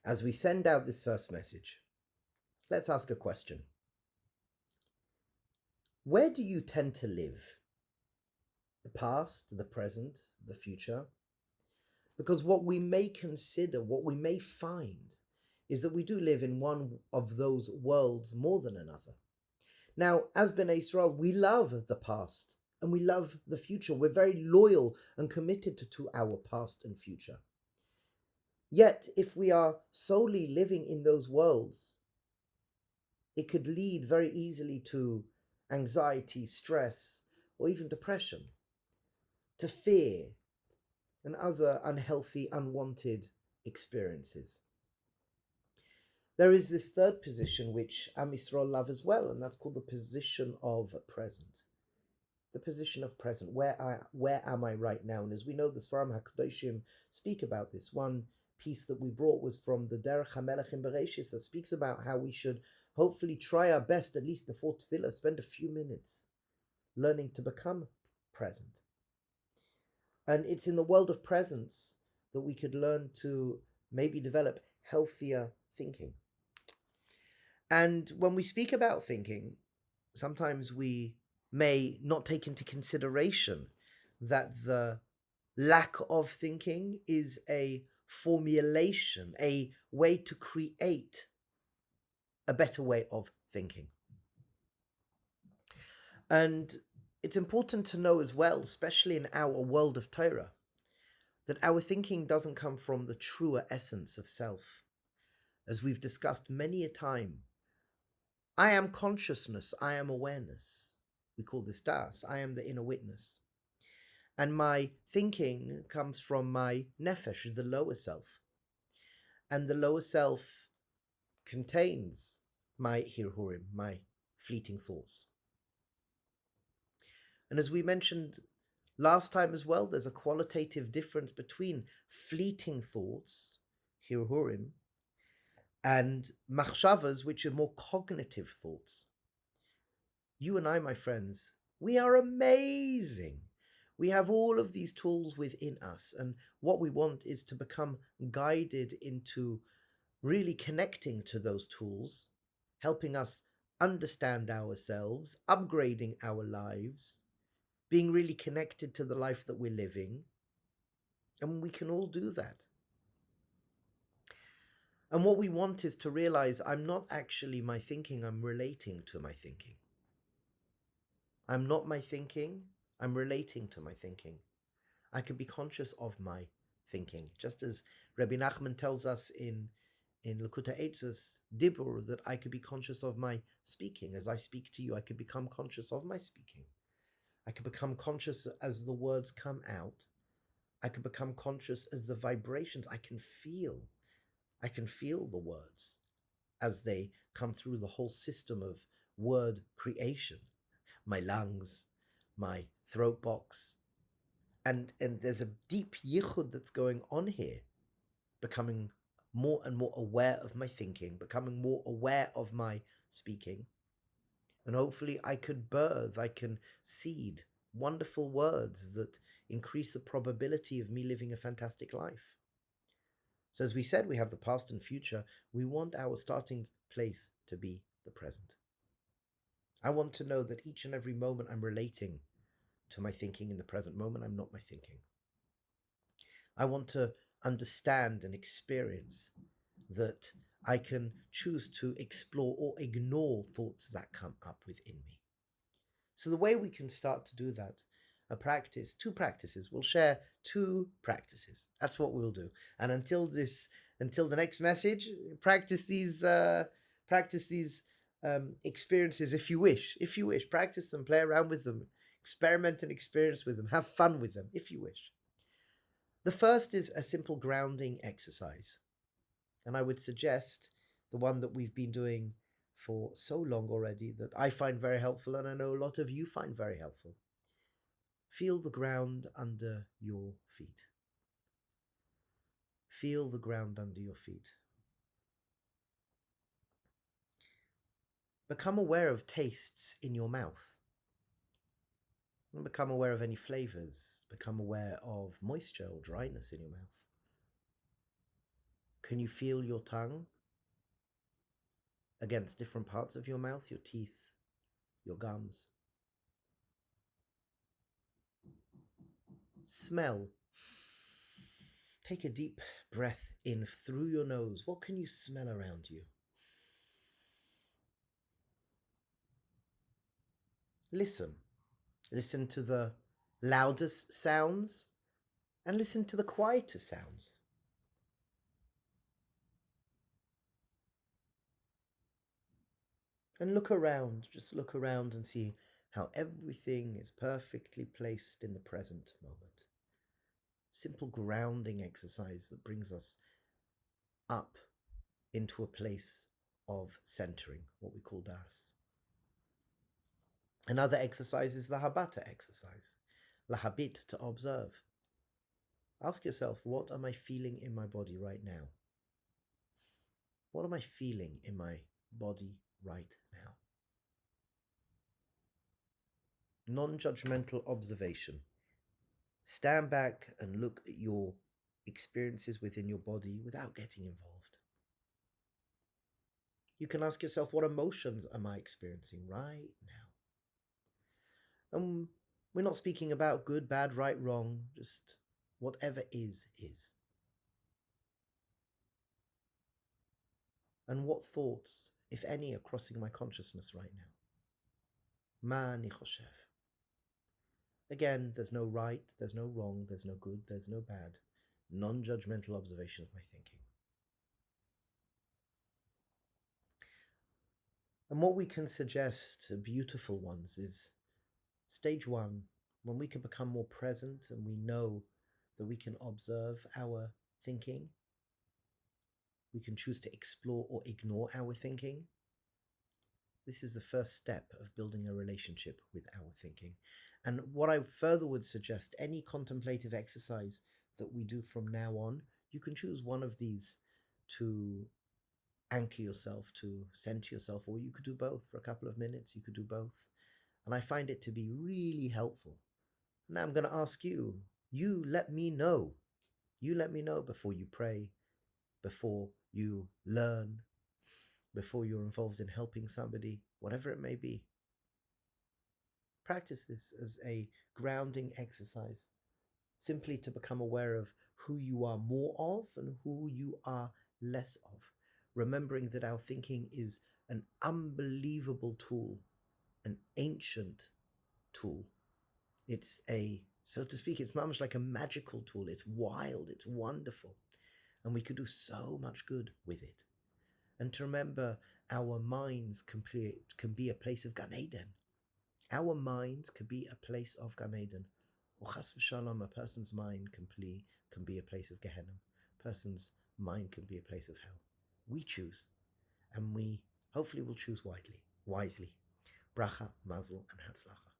As we send out this first message, let's ask a question. Where do you tend to live? The past, the present, the future? Because what we may consider, what we may find, is that we do live in one of those worlds more than another. Now, as Bnei Israel, we love the past and we love the future. We're very loyal and committed to our past and future. Yet, if we are solely living in those worlds, it could lead very easily to anxiety, stress, or even depression, to fear and other unhealthy, unwanted experiences. There is this third position which Am Yisrael love as well, and that's called the position of present. The position of present. Where am I right now? And as we know, the Svarim HaKadoshim speak about this. One piece that we brought was from the Derech HaMelech in Bereshis that speaks about how we should hopefully try our best, at least before Tefillah, spend a few minutes learning to become present. And it's in the world of presence that we could learn to maybe develop healthier thinking. And when we speak about thinking, sometimes we may not take into consideration that the lack of thinking is a formulation, a way to create a better way of thinking. And it's important to know as well, especially in our world of Torah, that our thinking doesn't come from the truer essence of self. As we've discussed many a time, I am consciousness, I am awareness. We call this das. I am the inner witness. And my thinking comes from my nefesh, the lower self. And the lower self contains my hirhurim, my fleeting thoughts. And as we mentioned last time as well, there's a qualitative difference between fleeting thoughts, hirhurim, and machshavas, which are more cognitive thoughts. You and I, my friends, we are amazing. We have all of these tools within us, and what we want is to become guided into really connecting to those tools, helping us understand ourselves, upgrading our lives, being really connected to the life that we're living, and we can all do that. And what we want is to realize I'm not actually my thinking, I'm relating to my thinking. I'm not my thinking, I'm relating to my thinking. I can be conscious of my thinking, just as Rabbi Nachman tells us in Likutei Eitzos, Dibur, that I could be conscious of my speaking. As I speak to you, I could become conscious of my speaking. I could become conscious as the words come out. I could become conscious as the vibrations. I can feel the words as they come through the whole system of word creation. My lungs, my throat box. And there's a deep yichud that's going on here, becoming more and more aware of my thinking, becoming more aware of my speaking. And hopefully I can seed wonderful words that increase the probability of me living a fantastic life. So as we said, we have the past and future. We want our starting place to be the present. I want to know that each and every moment I'm relating to my thinking in the present moment. I'm not my thinking. I want to understand and experience that I can choose to explore or ignore thoughts that come up within me. So the way we can start to do that, two practices. We'll share two practices. That's what we'll do. And until the next message, practice these experiences if you wish. If you wish, practice them, play around with them, experiment and experience with them, have fun with them if you wish. The first is a simple grounding exercise. And I would suggest the one that we've been doing for so long already that I find very helpful, and I know a lot of you find very helpful. Feel the ground under your feet. Feel the ground under your feet. Become aware of tastes in your mouth. And become aware of any flavors. Become aware of moisture or dryness in your mouth. Can you feel your tongue against different parts of your mouth, your teeth, your gums? Smell. Take a deep breath in through your nose. What can you smell around you? Listen. Listen to the loudest sounds and listen to the quieter sounds. And look around, just look around and see how everything is perfectly placed in the present moment. Simple grounding exercise that brings us up into a place of centering, what we call das. Another exercise is the habata exercise, lahabit, to observe. Ask yourself, what am I feeling in my body right now? What am I feeling in my body right now? Non-judgmental observation. Stand back and look at your experiences within your body without getting involved. You can ask yourself, what emotions am I experiencing right now? And we're not speaking about good, bad, right, wrong, just whatever is. And what thoughts, if any, are crossing my consciousness right now? Ma ani choshev. Again, there's no right, there's no wrong, there's no good, there's no bad. Non-judgmental observation of my thinking. And what we can suggest to beautiful ones is stage one, when we can become more present and we know that we can observe our thinking. We can choose to explore or ignore our thinking. This is the first step of building a relationship with our thinking. And what I further would suggest, any contemplative exercise that we do from now on, you can choose one of these to anchor yourself, to center yourself, or you could do both for a couple of minutes. You could do both. And I find it to be really helpful. Now I'm going to ask you, you let me know. You let me know before you pray, before you learn, before you're involved in helping somebody, whatever it may be. Practice this as a grounding exercise, simply to become aware of who you are more of and who you are less of. Remembering that our thinking is an unbelievable tool, an ancient tool. It's so to speak, it's much like a magical tool. It's wild, it's wonderful, and we could do so much good with it. And to remember, our minds can be a place of Gan Eden. Our minds could be a place of Gan Eden. Or chas v'shalom, a person's mind can be a place of Gehenna. A person's mind can be a place of hell. We choose, and we hopefully will choose wisely. Bracha, mazel, and hatzlacha.